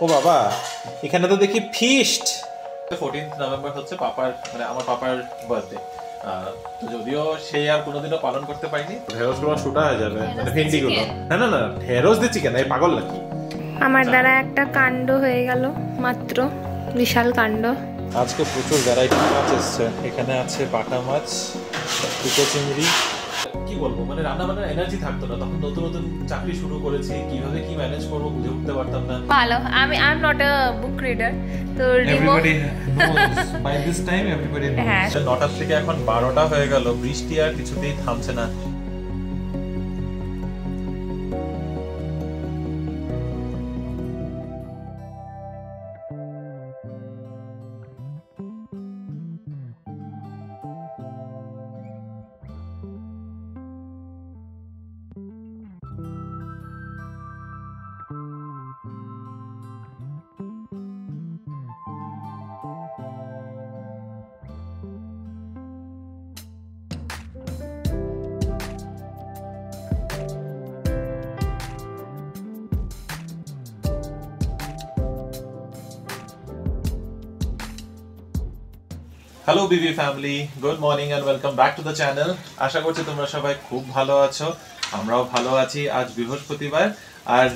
ও বাবা, এখানে তো দেখি ফিস্ট। 14th নভেম্বর হচ্ছে পাপার মানে আমার পাপার বার্থডে। তো যদিও সে আর কোনোদিনও পালন করতে পারিনি। ঢেঁড়স গুলো শুটা হয়ে যাবে, মানে ভেন্ডি গুলো। না না না, ঢেঁড়স দিয়ে চিকেন, এই পাগল নাকি? আমার দ্বারা একটা কাণ্ড হয়ে গেল মাত্র, বিশাল কাণ্ড। আজকে প্রচুর ভ্যারাইটি মাছ এসছে। এখানে আছে বাটা মাছ, দুটো চিংড়ি। কি বলবো, মানে রান্না বান্নার এনার্জি থাকতো না তখন। নতুন নতুন চাকরি শুরু করেছি, কিভাবে কি ম্যানেজ করবো বুঝে উঠতে পারতাম না। ভালো, I am not a book reader, তো everybody knows by this time, everybody knows. 9টা থেকে এখন 12টা হয়ে গেল, বৃষ্টি আর কিছুতেই থামছে না। Hello BB family, good morning and welcome back to the channel. আশা করছি তোমরা সবাই খুব ভালো আছো, আমরাও ভালো আছি। আজ বৃহস্পতিবার, আর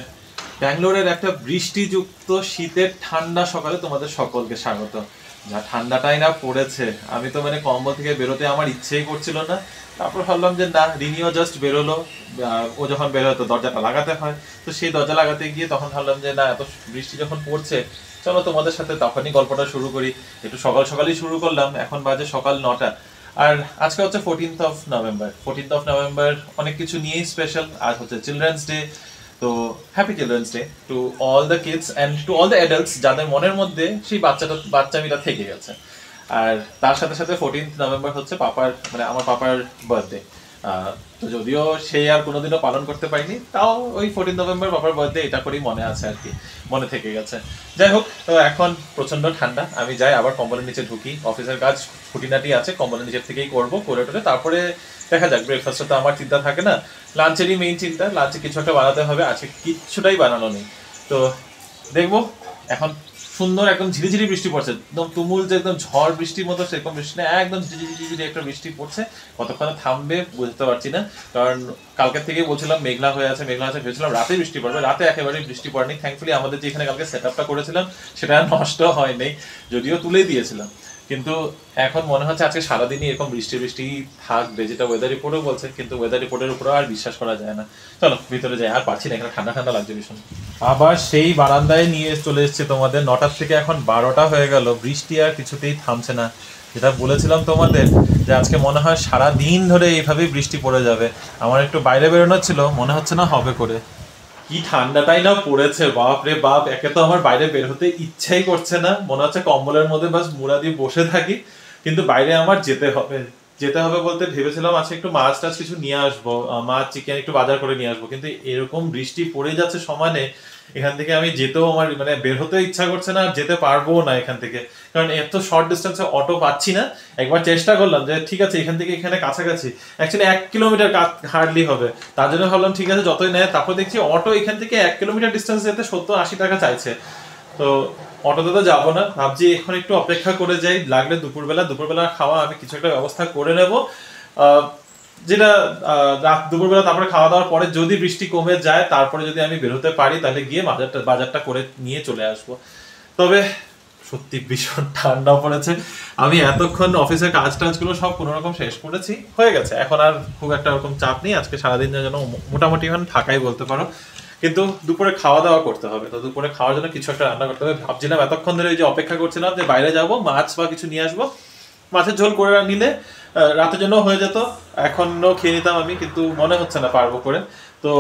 ব্যাঙ্গালোরের একটা বৃষ্টিযুক্ত শীতের ঠান্ডা সকালে তোমাদের সকলকে স্বাগত। যা ঠান্ডাটাই না পড়েছে, আমি তো মানে কম্বল থেকে বেরোতে আমার ইচ্ছেই করছিল না। তারপর ভাবলাম যে না, রিনিও জাস্ট বেরোলো, ও যখন বেরোয় তো দরজাটা লাগাতে হয়। তো সেই দরজা লাগাতে গিয়ে তখন ভাবলাম যে না, এত বৃষ্টি যখন পড়ছে, চলো তোমাদের সাথে তখনই গল্পটা শুরু করি। একটু সকাল সকালই শুরু করলাম, এখন বাজে সকাল 9টা। আর আজকে হচ্ছে 14th নভেম্বর। 14th নভেম্বর অনেক কিছু নিয়েই স্পেশাল। আজ হচ্ছে চিলড্রেন্স ডে। তো happy children's day to all the kids and to all the adults যাদের মনের মধ্যে সেই বাচ্চামিটা থেকে গেছে। আর তার সাথে সাথে 14th নভেম্বর হচ্ছে পাপার মানে আমার পাপার বার্থডে। তো যদিও সে আর কোনোদিনও পালন করতে পারিনি, তাও ওই 14th নভেম্বর পাপার বার্থডে এটা করেই মনে আছে আর কি, মনে থেকে গেছে। যাই হোক, তো এখন প্রচন্ড ঠান্ডা, আমি যাই আবার কম্বলের নিচে ঢুকি। অফিসের কাজ খুঁটিনাটি আছে, কম্বলের নিচের থেকেই করবো, করে টোরে তারপরে দেখা যাক। ব্রেকফাস্টে তো আমার চিন্তা থাকে না, লাঞ্চেরই মেইন চিন্তা। লাঞ্চে কিছু একটা বানাতে হবে, আজকে কিচ্ছুটাই বানানো নেই। তো দেখবো। এখন সুন্দর একদম ঝিরিঝিরি বৃষ্টি পড়ছে, একদম তুমুল যে একদম ঝড় বৃষ্টির মতো সেরকম বৃষ্টি না, একদম ঝিরিঝিরি একটা বৃষ্টি পড়ছে। কতক্ষণে থামবে বুঝতে পারছি না, কারণ কালকের থেকেই বলছিলাম মেঘলা হয়ে আছে মেঘলা আছে, ভেবেছিলাম রাতে বৃষ্টি পড়বে, রাতে একেবারেই বৃষ্টি পড়েনি। থ্যাঙ্কফুলি আমাদের যে এখানে কালকে সেট আপটা করেছিলাম সেটা নষ্ট হয়নি, যদিও তুলেই দিয়েছিলাম। কিন্তু এখন মনে হচ্ছে আজকে সারাদিনই এরকম বৃষ্টি বৃষ্টি থাকবে, যেটা ওয়েদার রিপোর্টও বলছে, কিন্তু ওয়েদার রিপোর্টের উপরেও আর বিশ্বাস করা যায় না। চলো ভিতরে যাই, আর পারছি না, এখানে ঠান্ডা ঠান্ডা লাগছে ভীষণ। আবার সেই বারান্দায় নিয়ে চলে এসেছে তোমাদের। 9টার থেকে এখন 12টা হয়ে গেল, বৃষ্টি আর কিছুতেই থামছে না। যেটা বলেছিলাম তোমাদের যে আজকে মনে হয় সারা দিন ধরে এইভাবেই বৃষ্টি পড়ে যাবে। আমার একটু বাইরে বেরোনো ছিল, মনে হচ্ছে না হবে করে। কি ঠান্ডাটাই না পড়েছে, বাপ রে বাপ। একে তো আমার বাইরে বের হতে ইচ্ছাই করছে না, মনে হচ্ছে কম্বলের মধ্যে বাস মুড়া দিয়ে বসে থাকি। কিন্তু বাইরে আমার যেতে হবে। যেতে হবে বলতে ভেবেছিলাম আজকে একটু মাছ টাছ কিছু নিয়ে আসবো, মাছ চিকেন একটু বাজার করে নিয়ে আসবো, কিন্তু এরকম বৃষ্টি পড়ে যাচ্ছে সমানে, এখান থেকে আমি যেতেও আমার মানে বের হতে ইচ্ছা করছে না, আর যেতে পারবো না এখান থেকে। কারণ এত শর্ট ডিস্টেন্সে অটো পাচ্ছি না। একবার চেষ্টা করলাম যে ঠিক আছে এখান থেকে এখানে কাছাকাছি, অ্যাকচুয়ালি 1 কিলোমিটার হার্ডলি হবে। তার জন্য ভাবলাম ঠিক আছে যতই নেয়। তারপর দেখছি অটো এখান থেকে 1 কিলোমিটার ডিস্টেন্স যেতে 70-80 টাকা চাইছে। তো অটোতে তো যাবো না, ভাবছি এখন একটু অপেক্ষা করে যাই, লাগলে দুপুরবেলা খাওয়া আমি কিছু একটা ব্যবস্থা করে নেব। যেটা রাত দুপুরবেলা তারপরে খাওয়া দাওয়ার পরে যদি বৃষ্টি কমে যায়, তারপরে যদি আমি বেরোতে পারি তাহলে গিয়ে বাজারটা করে নিয়ে চলে আসবো। তবে সত্যি ভীষণ ঠান্ডা পড়েছে। আমি এতক্ষণ অফিসের কাজ টাজগুলো সব কোনো রকম শেষ করেছি, হয়ে গেছে। এখন আর খুব একটা ওরকম চাপ নেই। আজকে সারাদিন যেন মোটামুটি এখন ফাঁকাই বলতে পারো। কিন্তু দুপুরে খাওয়া দাওয়া করতে হবে, তো দুপুরে খাওয়ার জন্য কিছু একটা রান্না করতে হবে। ভাবছিলাম এতক্ষণ ধরে ওই যে অপেক্ষা করছিলাম যে বাইরে যাবো, মাছ বা কিছু নিয়ে আসবো, মাছের ঝোল করে নিলে রাতের জন্য হয়ে যেত। এখনো খেয়ে নিতাম আমি, কিন্তু মনে হচ্ছে না পারবো করে। তো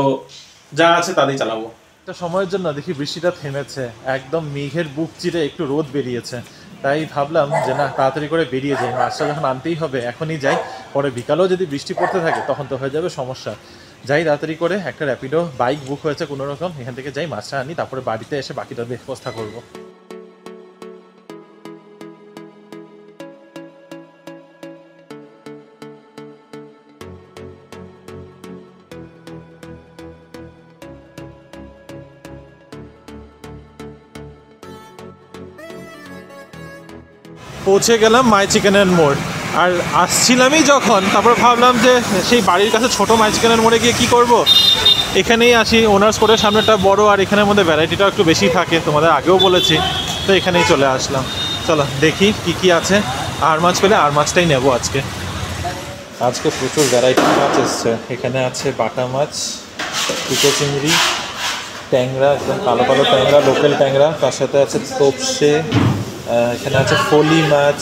যা আছে তাতেই চালাবো। একটা সময়ের জন্য দেখি বৃষ্টিটা থেমেছে, একদম মেঘের বুক চিরে একটু রোদ বেরিয়েছে। তাই ভাবলাম যে না, তাড়াতাড়ি করে বেরিয়ে যাই, মাছটা যখন আনতেই হবে এখনই যাই। পরে বিকালেও যদি বৃষ্টি পড়তে থাকে তখন তো হয়ে যাবে সমস্যা। যাই তাড়াতাড়ি করে, একটা র্যাপিডো বাইক বুক হয়েছে কোনো রকম, এখান থেকে যাই মাছটা আনি, তারপরে বাড়িতে এসে বাকিটার ব্যবস্থা করবো। পৌঁছে গেলাম মাই চিকেন অ্যান্ড মোর। আর আসছিলামই যখন, তারপর ভাবলাম যে সেই বাড়ির কাছে ছোটো মাই চিকেন অ্যান্ড মোড়ে গিয়ে কী করবো, এখানেই আসি। ওনার্স কোর্টের সামনেটা বড়, আর এখানের মধ্যে ভ্যারাইটিটাও একটু বেশি থাকে, তোমাদের আগেও বলেছি, তো এখানেই চলে আসলাম। চলো দেখি কি কি আছে। আর মাছ পেলে আর মাছটাই নেবো আজকে। আজকে প্রচুর ভ্যারাইটি মাছ এসছে। এখানে আছে বাটা মাছ, কুচো চিংড়ি, ট্যাংরা, একদম কালো কালো ট্যাংরা, লোকাল ট্যাংরা, তার সাথে আছে তোপসে, এখানে আছে ফলি মাছ,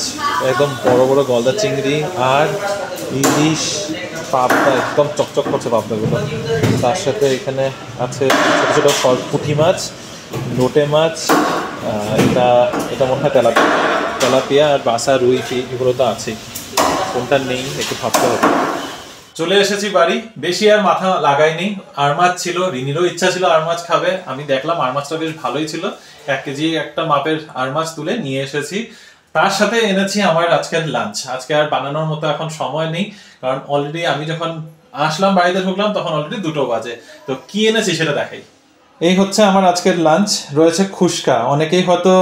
একদম বড় বড় গলদা চিংড়ি, আর ইলিশ, পাবদা, একদম চকচক করছে পাবদাগুলো। তার সাথে এখানে আছে ছোটো ছোটো পুঁটি মাছ, লোটে মাছ, এটা এটা মনে হয় তেলাপিয়া, আর বাসা, রুই, এগুলো তো আছেই। কোনটা নেই একটু ভাবতে হবে। চলে এসেছি বাড়ি, বেশি আর মাথা লাগাইনি। আর মাছ ছিল, রিনিরও ইচ্ছা ছিল আর মাছ খাবে। আমি দেখলাম আর মাছটা বেশ ভালোই ছিল, 1 কেজি একটা মাপের আর মাছ তুলে নিয়ে এসেছি। তার সাথে এনেছি আমার আজকের লাঞ্চ। আজকে আর বানানোর মতো এখন সময় নেই, কারণ অলরেডি আমি যখন আসলাম বাড়িতে ঢুকলাম তখন অলরেডি 2টো বাজে। তো কি এনেছি সেটা দেখাই। এই হচ্ছে আমার আজকের লাঞ্চ। রয়েছে খুশকা। অনেকেই হয়তো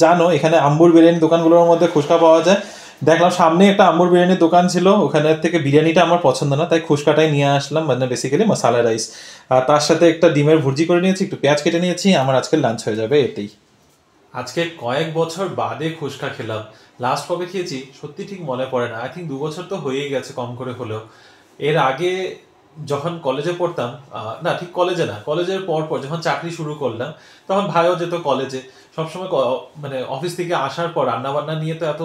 জানো এখানে আম্বুর বিরিয়ানি দোকানগুলোর মধ্যে খুশকা পাওয়া যায়। দেখলাম সামনে একটা আম্বুর বিরিয়ানির দোকান ছিল, ওখানের থেকে বিরিয়ানিটা আমার পছন্দ না, তাই খুশকাটাই নিয়ে আসলাম, মানে বেসিক্যালি মশালা রাইস। আর তার সাথে একটা ডিমের ভুর্জি করে নিয়েছি, একটু পেঁয়াজ কেটে নিয়েছি। আমার আজকের লাঞ্চ হয়ে যাবে এতেই। আজকে কয়েক বছর বাদে খুশকা খেলাম। লাস্ট কবে খেয়েছি সত্যি ঠিক মনে পড়ে না। আই থিঙ্ক 2 বছর তো হয়েই গেছে কম করে হলেও। এর আগে যখন কলেজে পড়তাম, না ঠিক কলেজে না, কলেজের পর যখন চাকরি শুরু করলাম, তখন ভাইও যেত কলেজে। সবসময় মানে অফিস থেকে আসার পর রান্নাবান্না নিয়ে তো এত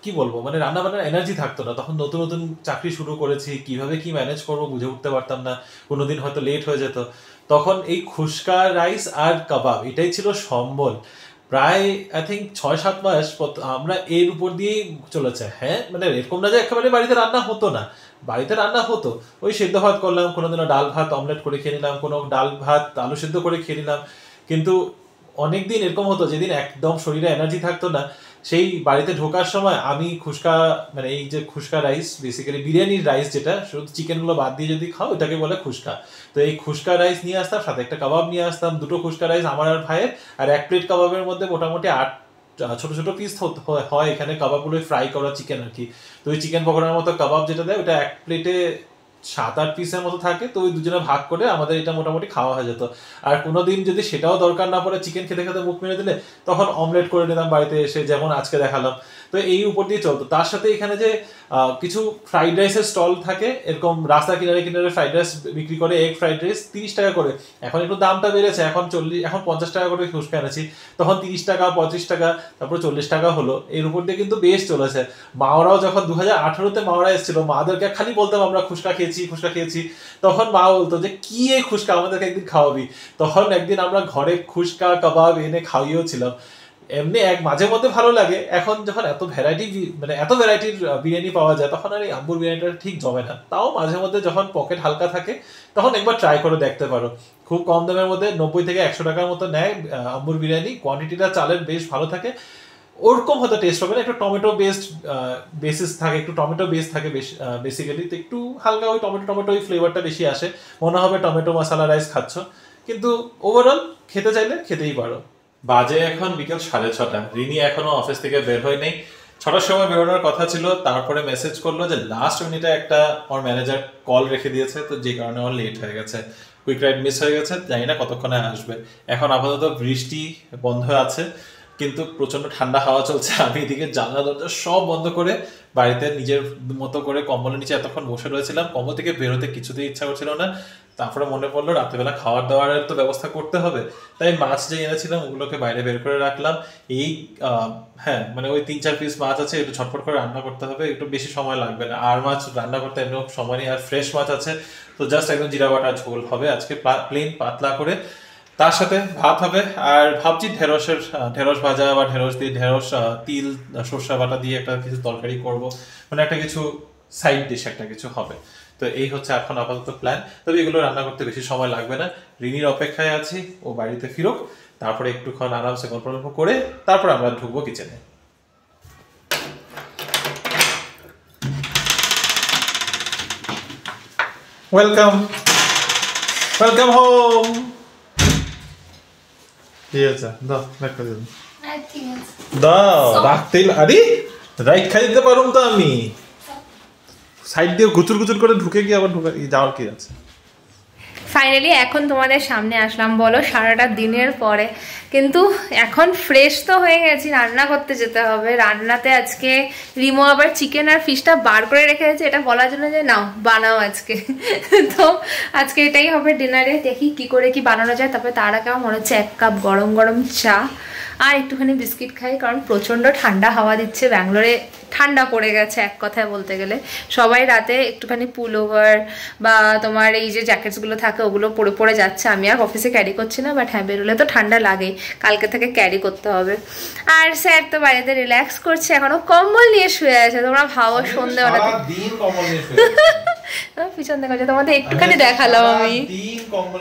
কি বলবো, মানে রান্নাবান্নার এনার্জি থাকতো না। তখন নতুন নতুন চাকরি শুরু করেছি, কিভাবে কি ম্যানেজ করবো বুঝে উঠতে পারতাম না। কোনোদিন হয়তো লেট হয়ে যেত। তখন এই খুশকা রাইস আর কাবাব এটাই ছিল সম্বল। প্রায় আই থিঙ্ক 6-7 মাস আমরা এর উপর দিয়েই চলেছে। হ্যাঁ, মানে এরকম না যে একেবারে বাড়িতে রান্না হতো না, বাড়িতে রান্না হতো। ওই সেদ্ধ ভাত করলাম, কোনোদিনও ডাল ভাত অমলেট করে খেয়ে নিলাম, কোনো ডাল ভাত আলু সেদ্ধ করে খেয়ে নিলাম। কিন্তু অনেকদিন এরকম হতো যেদিন একদম শরীরে এনার্জি থাকতো না, সেই বাড়িতে ঢোকার সময় আমি খুশকা, মানে এই যে খুশকা রাইস, বেসিক্যালি বিরিয়ানির রাইস, যেটা শুধু চিকেনগুলো বাদ দিয়ে যদি খাও এটাকে বলে খুশকা। তো এই খুশকা রাইস নিয়ে আসতাম, সাথে একটা কাবাব নিয়ে আসতাম, 2টো খুশকা রাইস আমার আর ভাইয়ের। আর 1 প্লেট কাবাবের মধ্যে মোটামুটি 8 ছোট ছোট পিস হয়। এখানে কাবাবগুলো ফ্রাই করা চিকেন আর কি। তো ওই চিকেন পকোড়ার মতো কাবাব যেটা দেয়, ওটা 1 প্লেটে 7-8 পিসের মতো থাকে। তো ওই দুজনে ভাগ করে আমাদের এটা মোটামুটি খাওয়া হয়ে যেত। আর কোনোদিন যদি সেটাও দরকার না পড়ে, চিকেন খেতে খেতে মুখ মেরে দিলে, তখন অমলেট করে নিলাম বাড়িতে এসে, যেমন আজকে দেখালাম। তো এই উপর দিয়ে চলতো। তার সাথে এখানে যে কিছু ফ্রাইড রাইসের স্টল থাকে, এরকম রাস্তা কিনারে কিনারে ফ্রাইড রাইস বিক্রি করে, এগ ফ্রাইড রাইস 30 টাকা করে। এখন একটু দামটা বেড়েছে, এখন 50 টাকা করে খুশকা এনেছি। তখন 30 টাকা, 35 টাকা, তারপর 40 টাকা হলো। এর উপর দিয়ে কিন্তু বেশ চলেছে। মাওরাও যখন 2018-তে মাওরা এসেছিল, মাদেরকে খালি বলতাম আমরা খুশকা খেয়েছি, তখন মা বলতো যে কি এই খুশকা, আমাদেরকে একদিন খাওয়াবি। তখন একদিন আমরা ঘরে খুশকা কাবাব এনে খাইয়েও ছিলাম। এমনি মাঝে মধ্যে ভালো লাগে। এখন যখন এত ভ্যারাইটির বিরিয়ানি পাওয়া যায়, তখন আর এই আম্বুর বিরিয়ানিটা ঠিক জমে না। তাও মাঝে মধ্যে যখন পকেট হালকা থাকে, তখন একবার ট্রাই করে দেখতে পারো। খুব কম দামের মধ্যে 90 থেকে 100 টাকার মতো নেয় আম্বুর বিরিয়ানি। কোয়ান্টিটিটা চালের বেশ ভালো থাকে। ওরকম হয়তো টেস্ট হবে না, একটু টমেটো বেসিস থাকে, একটু টমেটো বেস থাকে বেসিক্যালি। তো একটু হালকা ওই টমেটো ওই ফ্লেভারটা বেশি আসে, মনে হবে টমেটো মশলা রাইস খাচ্ছ। কিন্তু ওভারঅল খেতে চাইলে খেতেই পারো। বাজে এখন বিকেল 6:30। রিনি এখনো অফিস থেকে বের হয় নেই। 6টার সময় বেরোনোর কথা ছিল, তারপরে মেসেজ করলো যে লাস্ট মিনিটে একটা ওর ম্যানেজার কল রেখে দিয়েছে, তো যে কারণে ওর লেট হয়ে গেছে, কুইক রাইড মিস হয়ে গেছে। জানি না কতক্ষণে আসবে। এখন আপাতত বৃষ্টি বন্ধ আছে, কিন্তু প্রচন্ড ঠান্ডা হাওয়া চলছে। আমি এদিকে জানলা দরজা সব বন্ধ করে বাড়িতে নিজের মতো করে কম্বলের নিচে এতক্ষণ বসে রয়েছিলাম। কম্বল থেকে বেরোতে কিছুতেই ইচ্ছা করছিল না। তারপরে মনে পড়লো রাত্রেবেলা খাওয়ার দাওয়ারের তো ব্যবস্থা করতে হবে, তাই মাছ যে এনেছিলাম ওগুলোকে বাইরে বের করে রাখলাম। এই হ্যাঁ, মানে ওই 3-4 পিস মাছ আছে, একটু ঝটপট করে রান্না করতে হবে, একটু বেশি সময় লাগবে না। আর মাছ রান্না করতে এমনি সময় নেই, আর ফ্রেশ মাছ আছে, তো জাস্ট একদম জিরা বাটা ঝোল হবে আজকে, প্লেন পাতলা করে। তার সাথে ভাত হবে। আর ভাবছি ঢেঁড়স ভাজা বা ঢেঁড়স তিল সর্ষে বাটা দিয়ে একটা কিছু তরকারি করব, মানে একটা কিছু সাইড ডিশ একটা কিছু হবে। তো এই হচ্ছে এখন আপাতত প্ল্যান। তবে এগুলো রান্না করতে বেশি সময় লাগবে না। রিনির অপেক্ষায় আছি, ও বাড়িতে ফিরুক, তারপরে একটুক্ষণ আরামসে গল্প করে তারপর আমরা ঢুকবো কিচেনে। Welcome home. ঠিক আছে, দাও ব্যাক করে দিন। দাও রাখতেই আরে রাইট খাই দিতে পারুম তো আমি সাইড দিয়ে গুচুর গুচুর করে ঢুকে গিয়ে আবার ঢুকে যাওয়ার কি আছে। ফাইনালি এখন তোমাদের সামনে আসলাম বলো সারাটা দিনের পরে, কিন্তু এখন ফ্রেশ তো হয়ে গেছি, রান্না করতে যেতে হবে। রান্নাতে আজকে রিমো আবার চিকেন আর ফিশটা বার করে রেখে গেছে এটা বলার জন্য যে নাও বানাও আজকে। তো আজকে এটাই হবে ডিনারে, দেখি কি করে কি বানানো যায়। তারপরে তার আগে আমার মনে হচ্ছে 1 কাপ গরম গরম চা আর একটুখানি বিস্কিট খাই, কারণ প্রচণ্ড ঠান্ডা হাওয়া দিচ্ছে। ব্যাঙ্গালোরে ঠান্ডা পড়ে গেছে এক কথায় বলতে গেলে। সবাই রাতে একটুখানি পুলওভার বা তোমার এই যে জ্যাকেটসগুলো থাকে ওগুলো পরে পরে যাচ্ছে। আমি আর অফিসে ক্যারি করছি না, বাট হ্যাঁ বেরোলে তো ঠান্ডা লাগেই, কালকে থেকে ক্যারি করতে হবে। আর স্যার তো বাড়িতে রিল্যাক্স করছে, এখনো কম্বল নিয়ে শুয়ে আছে। তোমরা ভাবো সন্ধ্যেবেলা পিছন দেখা যায়, তোমাদের একটুখানি দেখালাম আমি,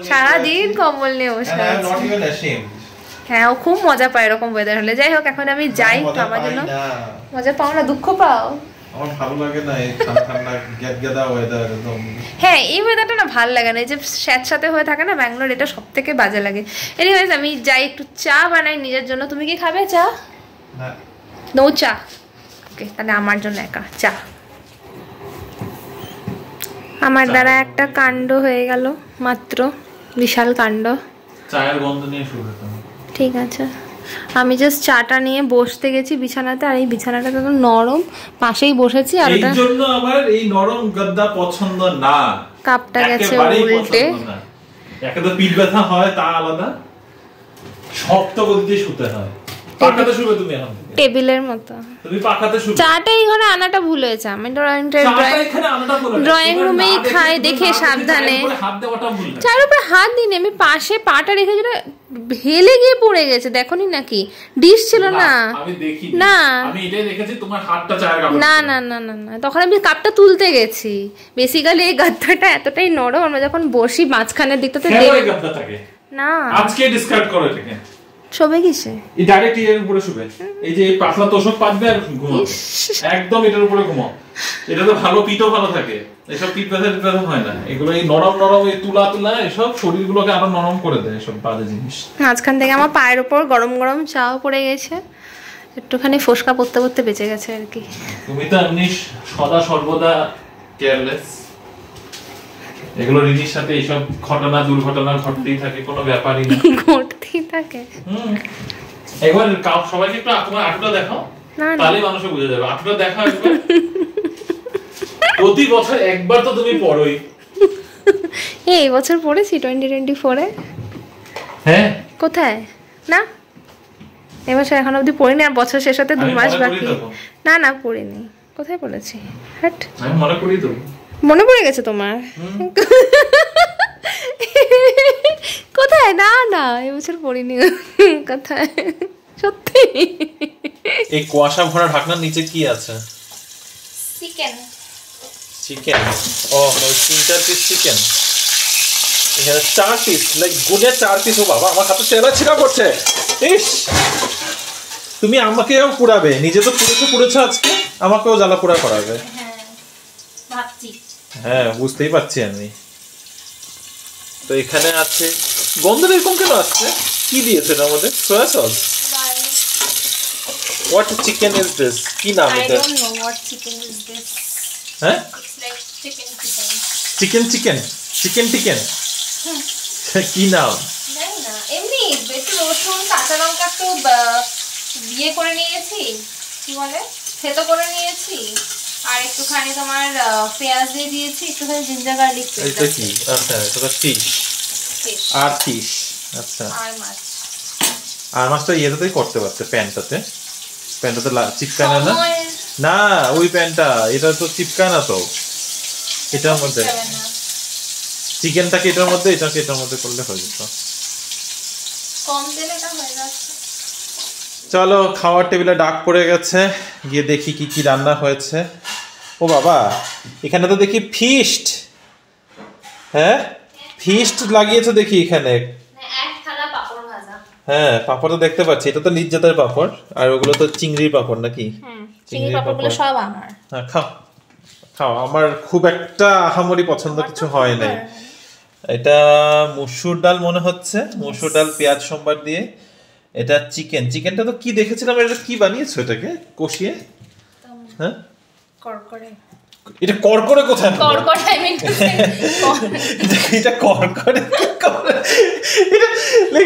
সারাদিন কম্বল নিয়ে বসে আছে। হ্যাঁ ও খুব মজা পায় এরকম ওয়েদার হলে। যাই হোক এখন আমি যাই, তো আমার জন্য মজা পাও না দুঃখ পাও? আমার ভালো লাগে না এই ঠান্ডা গ্যাদগেদা ওয়েদার একদম। হ্যাঁ এই ওয়েদারটা না ভালো লাগে না, এই যে স্যাঁতস্যাঁতে হয়ে থাকে না ব্যাঙ্গালোর, এটা সবথেকে বাজে লাগে। এনিওয়েজ আমি যাই একটু চা বানাই নিজের জন্য। তুমি কি খাবে চা? না নো চা, ওকে তাহলে আমার জন্য একা চা। আমার দ্বারা একটা কাণ্ড হয়ে গেল মাত্র, বিশাল কাণ্ড। চায়ের গন্ধ নিয়ে শুরু করতে। ঠিক আছে আমি জাস্ট চাটা নিয়ে বসতে গেছি বিছানাতে, আর এই বিছানাটা তো নরম, পাশেই বসেছি। আর এই জন্য আমার এই নরম গাদ্দা পছন্দ না। কাপটা গেছে উল্টে, একে তো পিঠ ব্যথা হয় তা আলাদা, শক্ত গদিতে শুতে হয়। পাখাতে শুবে তুমি এখন টেবিলের মতো, তুমি পাখাতে শুবে। চাটা এই ঘরে আনাটা ভুল হয়েছে, আমি ড্রয়িং রুমেই খাই দেখে সাবধানে। চার উপরে হাত দিন, আমি পাশে পাটা রেখে যেটা হেলে গিয়ে পড়ে গেছে, দেখোনি নাকি? ডিশ ছিল না, না না না না না না, তখন আমি কাপটা তুলতে গেছি। বেসিক্যালি এই গাদ্দাটা এতটাই নরম, আমরা যখন বসি মাঝখানের দিকটাতে না। আজকে ডিসকার্ড করো এটাকে। শোবে কিসে? এই ডাইরেক্ট এর উপরে শুবে। এই যে পাতলা তোষক পাতবে আর ঘুমাও, একদম এটার উপরে ঘুমাও। এটা তো ভালো, পিঠও ভালো থাকে। এসব পিঠ ব্যথা হয় না, এগুলো এই নরম নরম এই তুলা তুলা এসব শরীরগুলোকে আরো নরম করে দেয়, এসব বাজে জিনিস। মাঝখান থেকে আমার পায়ের উপর গরম গরম চাও পড়ে গেছে, একটুখানি ফোসকা পড়তে পড়তে বেঁচে গেছে আর কি। তুমি তো এমনি সদা সর্বদা কেয়ারলেস, এগুলো রিনির সাথে এইসব ঘটনা দুর্ঘটনা ঘটতেই থাকে, কোনো ব্যাপারই না। ঘটতেই থাকে। একবার সবাইকে একটু তোমার আটুটা দেখাও, তাহলে মানুষ বুঝে যাবে। আটুটা দেখাও একবার। প্রতি বছর একবার তো তুমি পড়োই। এই বছর পড়েছি 2024-এ। হ্যাঁ কোথায়? না এবছর এখন অবধি পড়িনি, আর বছর শেষ হতে 2 মাস বাকি। না না পড়িনি, কোথায় পড়েছি? হাট আমি মনে করি তো। মনে পড়ে গেছে তোমার? কোথায়? না না এবছর পড়িনি। কোথায়? সত্যি। এই কুয়াশা ভরা ঢাকনার নিচে কি আছে? চিকেন। চিকেন? ও 3-4 পিস চিকেন। এখানে 4 পিস, লাইক গুনে 4 পিস। ও বাবা আমার হাতে তেলা ছিড়া করছে। ইস তুমি আমাকেও পুড়াবে, নিজে তো পুড়েছো আজকে, আমাকেও জ্বালা পোড়া করাবে। হ্যাঁ বুঝতেই পারছি আমি। তো এখানে আছে, গন্ধটা এরকম কেন আসছে? কি দিয়েছে এর মধ্যে? সোয়া sauce? What chicken is this? কি নাম এটা? I don't know what chicken is this. হ্যাঁ? It's like chicken. চিকেন কি নাম? জানি না, এমনি একটু রসুন কাঁচা লঙ্কা একটু ইয়ে করে নিয়েছি, কি বলে থেতো করে নিয়েছি, আর একটুখানি তোমার পেঁয়াজ দিয়ে দিয়েছি, একটুখানি জিঞ্জার গার্লিক পেস্ট। এটা কি? আচ্ছা এটা ফিশ আর ফিশ। আচ্ছা আর মাছটা ইয়েতেই করতে পারতে, প্যানটাতে চিপকানা না? না ওই প্যানটা, এটা তো চিপকানা তো। এটার মধ্যে চিকেনটাকে এটার মধ্যে, এটাকে এটার মধ্যে করলে হয়ে যেত। কম তেলে এটা হয়ে যাচ্ছে। চলো খাওয়ার টেবিলে ডাক পড়ে গেছে, গিয়ে দেখি কি কি রান্না হয়েছে। ও বাবা এখানে তো দেখি ফিস্ট। হ্যাঁ ফিস্ট লাগিয়েছে দেখি এখানে। হ্যাঁ পাপড় তো দেখতে পাচ্ছি, এটা তো নিজ জাতের পাপড়, আর ওগুলো তো চিংড়ির পাপড় নাকি? চিংড়ির পাপড়গুলো সব আমার। হ্যাঁ খাও খাও, আমার খুব একটা আহামরি পছন্দ কিছু হয় নাই। এটা মসুর ডাল মনে হচ্ছে, মসুর ডাল পেঁয়াজ সম্বার দিয়ে এটা চিকেনটা তো কি দেখেছিলাম, এটা কি বানিয়েছো এটাকে কষিয়ে? হ্যাঁ করকরে, এটা করকরে কোথায়? করকরে আই মিন এটা করকরে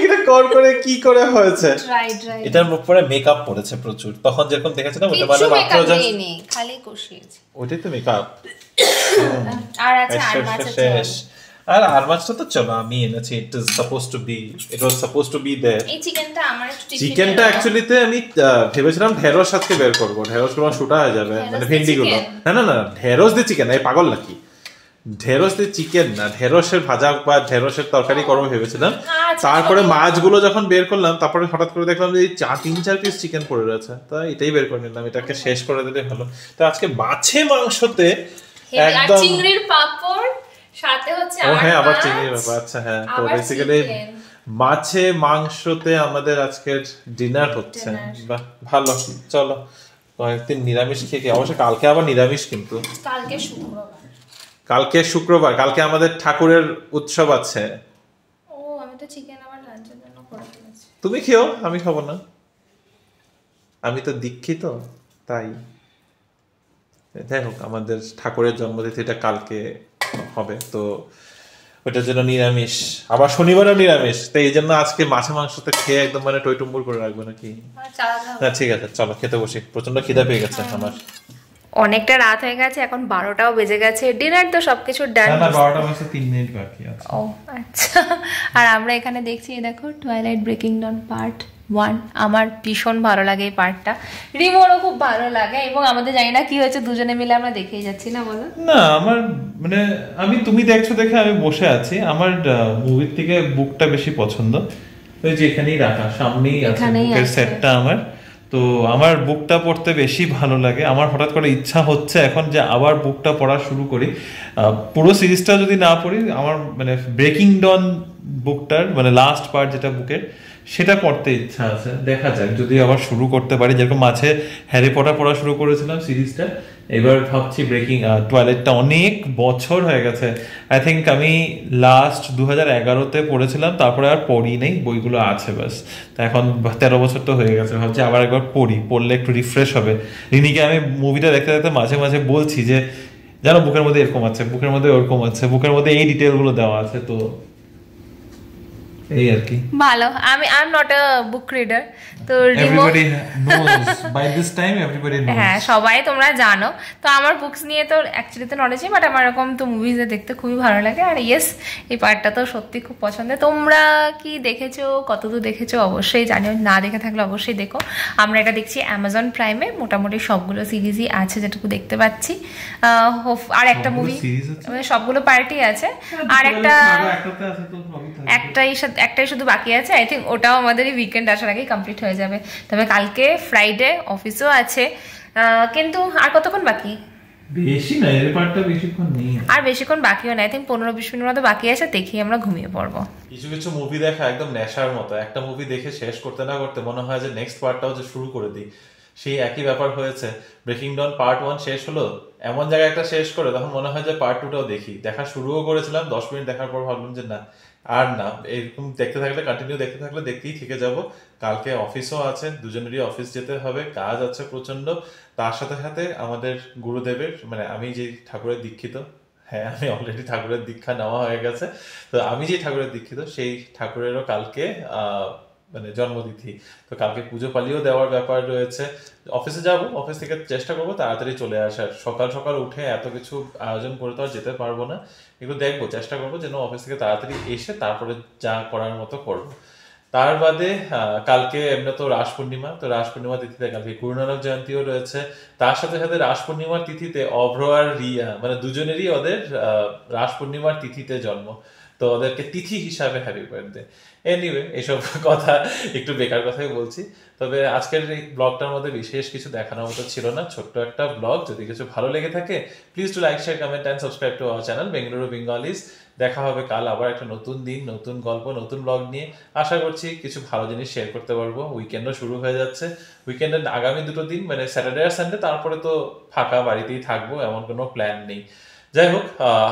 এটা করকরে কি করে হয়েছে? ড্রাই এটার উপরে মেকআপ পড়েছে প্রচুর, তখন যেরকম দেখেছিলাম ওটা মানে মাত্র জাস্ট খালি কষিয়েছি, ওইটাই তো মেকআপ। আর আছে আর মাছ আছে। আর মাছটা তো চলো আমি এনেছি, it was suppose to be there. এই চিকেনটা আমার একটু চিকেনটা অ্যাকচুয়ালি তে আমি ভেবেছিলাম ঢেঁড়স আজকে বের করবো, ঢেঁড়স গুলো শুটা হয়ে যাবে, মানে ভেন্ডি গুলো। না ঢেঁড়স দিয়ে চিকেন, এই পাগল নাকি? ঢেঁড়স দিয়ে চিকেন না, ঢেঁড়সের ভাজা বা ঢেঁড়সের তরকারি করবো ভেবেছিলাম। তারপরে মাছগুলো যখন বের করলাম, তারপরে হঠাৎ করে দেখলাম যে 3-4 পিস চিকেন পড়ে রয়েছে, তাই এটাই বের করে নিলাম, এটাকে শেষ করে দিলে ভালো। তো আজকে মাছে মাংসতে একদম চিংড়ির পাপড়, সাথে হচ্ছে আবার চিংড়ির ব্যাপার। আচ্ছা হ্যাঁ, তো বেসিক্যালি মাছে মাংসতে আমাদের আজকের ডিনার হচ্ছে। বাহ ভালো, চলো কয়েকদিন নিরামিষ খেয়ে অবশ্য কালকে আবার নিরামিষ, কিন্তু কালকে শুক্রবার, কালকে আমাদের ঠাকুরের উৎসব আছে। ও আমি তো চিকেন আমার লাঞ্চের জন্য করে ফেলেছি। তুমি খেও, আমি খাবো না, আমি তো দীক্ষিত তাই। যাই হোক, আমাদের ঠাকুরের জন্মতিথিটা কালকে হবে, তো ওইটার জন্য নিরামিষ, আবার শনিবারও নিরামিষ, তো এই জন্য আজকে মাছে মাংসতে খেয়ে একদম মানে টইটুম্বুর করে রাখবো নাকি? না ঠিক আছে, চলো খেতে বসি, প্রচন্ড খিদা পেয়ে গেছে আমার। অনেকটা রাত হয়ে গেছে, এখন 12টাও বেজে গেছে, ডিনার তো সবকিছু ডান। না 12টা বাজতে 3 মিনিট বাকি আছে। ও আচ্ছা, আর আমরা এখানে দেখছি দেখো টুয়াইলাইট ব্রেকিং ডন পার্ট 1। আমার ভীষণ ভালো লাগে এই পার্টটা, রিমোরও খুব ভালো লাগে, এবং আমাদের জানি না কি হয়েছে, দুজনে মিলে আমরা দেখেই যাচ্ছি না, বলো না আমার মানে তুমি দেখছো দেখে আমি বসে আছি, আমার মুভির থেকে বুকটা বেশি পছন্দ, ওই যে এখানেই রাখা সামনেই আছে বুকের সেটটা আমার, তো আমার বুকটা পড়তে বেশি ভালো লাগে। আমার হঠাৎ করে ইচ্ছা হচ্ছে এখন যে আবার বুকটা পড়া শুরু করি, পুরো সিরিজটা যদি না পড়ি, আমার মানে ব্রেকিং ডন বুকটার মানে লাস্ট পার্ট যেটা বুকের, সেটা পড়তে ইচ্ছা আছে, দেখা যাক যদি আবার শুরু করতে পারি। যেরকম মাঝে হ্যারি পটার পড়া শুরু করেছিলাম সিরিজটা, এবার ভাবছি ব্রেকিং টুয়াইলাইটটা, অনেক বছর হয়ে গেছে, আই থিঙ্ক আমি লাস্ট 2011-তে পড়েছিলাম, তারপরে আর পড়ি নেই, বইগুলো আছে বাস। তা এখন 13 বছর তো হয়ে গেছে, ভাবছি আবার একবার পড়লে একটু রিফ্রেশ হবে। রিনিকে আমি মুভিটা দেখতে দেখতে মাঝে মাঝে বলছি যে জানো বুকের মধ্যে এরকম আছে, বুকের মধ্যে ওরকম আছে, বুকের মধ্যে এই ডিটেলগুলো দেওয়া আছে, তো এই আর কি। ভালো, আমি I am not a book reader, তো everybody knows by this time, everybody knows. হ্যাঁ সবাই তোমরা জানো, তো আমার বুকস নিয়ে তো অ্যাকচুয়ালি তো নলেজ নেই, বাট আমার এরকম তো মুভিজে দেখতে খুবই ভালো লাগে, আর ইয়েস এই পার্টটা তো সত্যি খুব পছন্দের। তোমরা কি দেখেছো, কতদূর দেখেছো অবশ্যই জানিও, না দেখে থাকলে অবশ্যই দেখো। আমরা এটা দেখছি অ্যামাজন প্রাইমে, মোটামুটি সবগুলো সিরিজই আছে যেটুকু দেখতে পাচ্ছি, আর একটা মুভি মানে সবগুলো পার্টই আছে, আর একটাই শুধু বাকি আছে, আই থিঙ্ক ওটাও আমাদের এই উইকেন্ড আসার আগেই কমপ্লিট হয়ে যাবে। তবে কালকে ফ্রাইডে অফিসও আছে, কিন্তু আর কতক্ষণ বাকি? বেশি না, এর পার্টটা বেশিক্ষণ নেই, আর বেশিক্ষণ বাকিও না, আই থিঙ্ক 15-20 মিনিট মতো বাকি আছে, দেখি আমরা ঘুমিয়ে পড়বো। কিছু কিছু মুভি দেখা একদম নেশার মতো, একটা মুভি দেখে শেষ করতে না করতে মনে হয় যে নেক্সট পার্টটাও যে শুরু করে দিই, সেই একই ব্যাপার হয়েছে। ব্রেকিং ডন পার্ট 1 শেষ হলো, এমন জায়গায় একটা শেষ করে তখন মনে হয় যে পার্ট 2টাও দেখি। দেখা শুরুও করেছিলাম, 10 মিনিট দেখার পর ভাবলাম যে না আর না, এরকম দেখতে থাকলে কন্টিনিউ দেখতে থাকলে দেখতেই থেকে যাব। কালকে অফিসও আছে, দুজনেরই অফিস যেতে হবে, কাজ আছে প্রচন্ড, তার সাথে সাথে আমাদের গুরুদেবের মানে আমি যে ঠাকুরের দীক্ষিত, হ্যাঁ আমি অলরেডি ঠাকুরের দীক্ষা নেওয়া হয়ে গেছে, তো আমি যে ঠাকুরের দীক্ষিত সেই ঠাকুরেরও কালকে মানে জন্মতিথি, তো কালকে পুজো পালিও দেওয়ার ব্যাপার রয়েছে। অফিসে যাব, অফিস থেকে চেষ্টা করবো তাড়াতাড়ি চলে আসার, সকাল সকাল উঠে এত কিছু আয়োজন করে তো আর যেতে পারবো না, একটু দেখবো, চেষ্টা করবো যেন অফিস থেকে তাড়াতাড়ি এসে তারপরে যা করার মতো করবো। তার বাদে কালকে এমনি তো রাস পূর্ণিমা, তো রাস পূর্ণিমা তিথিতে কালকে গুরু নানক জয়ন্তীও রয়েছে, তার সাথে সাথে রাস পূর্ণিমার তিথিতে অভ্র আর রিয়া মানে দুজনেরই ওদের রাস পূর্ণিমার তিথিতে জন্ম, তো ওদেরকে তিথি হিসাবে হ্যাপি বার্থডে। এনিওয়ে এসব কথা একটু বেকার কথাই বলছি, তবে আজকের এই ব্লগটার মধ্যে বিশেষ কিছু দেখানোর মতো ছিল না, ছোট্ট একটা ব্লগ। যদি কিছু ভালো লেগে থাকে please to like, share, comment and subscribe to our channel Bengaluru Bengalis. দেখা হবে কাল আবার একটা নতুন দিন, নতুন গল্প, নতুন ব্লগ নিয়ে। আশা করছি কিছু ভালো জিনিস শেয়ার করতে পারবো। উইকেন্ডও শুরু হয়ে যাচ্ছে, উইকেন্ডের আগামী 2 দিন মানে স্যাটারডে আর সানডে, তারপরে তো ফাঁকা বাড়িতেই থাকবো, এমন কোনো প্ল্যান নেই। যাই হোক,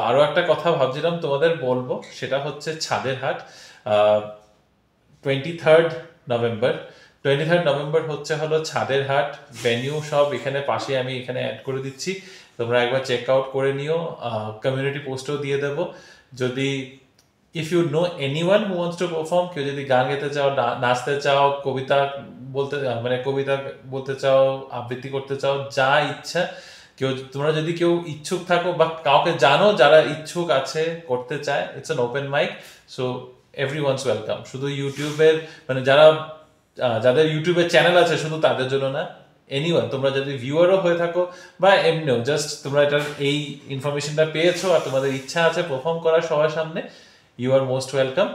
আরো একটা কথা ভাবছিলাম তোমাদের বলবো, সেটা হচ্ছে ছাদের হাট 23rd নভেম্বর। 23rd নভেম্বর হলো ছাদের হাট ভেনিউ, সব এখানে পাশে, আমি এখানে অ্যাড করে দিচ্ছি, তোমরা একবার চেক আউট করে নিও, কমিউনিটি পোস্টও দিয়ে দেবো। যদি if you know anyone who wants to perform, কেউ যদি গান গেতে চাও, নাচতে চাও, কবিতা বলতে চাও, আবৃত্তি করতে চাও, যা ইচ্ছা, তোমরা যদি কেউ ইচ্ছুক থাকো বা কাউকে জানো যারা ইচ্ছুক আছে, করতে চায়, it's an open mic, so everyone's welcome. শুধু ইউটিউবের যাদের ইউটিউবের চ্যানেল আছে শুধু তাদের জন্য না, এনিওয়ান, তোমরা যদি ভিউয়ারও হয়ে থাকো বা এমনিও জাস্ট তোমরা এটার এই ইনফরমেশনটা পেয়েছো আর তোমাদের ইচ্ছা আছে পারফর্ম করার সবার সামনে, ইউ আর মোস্ট ওয়েলকাম।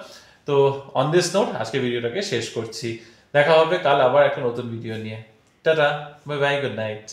তো অন দিস নোট আজকে ভিডিওটাকে শেষ করছি, দেখা হবে কাল আবার একটা নতুন ভিডিও নিয়ে। Tata, bye bye, good night.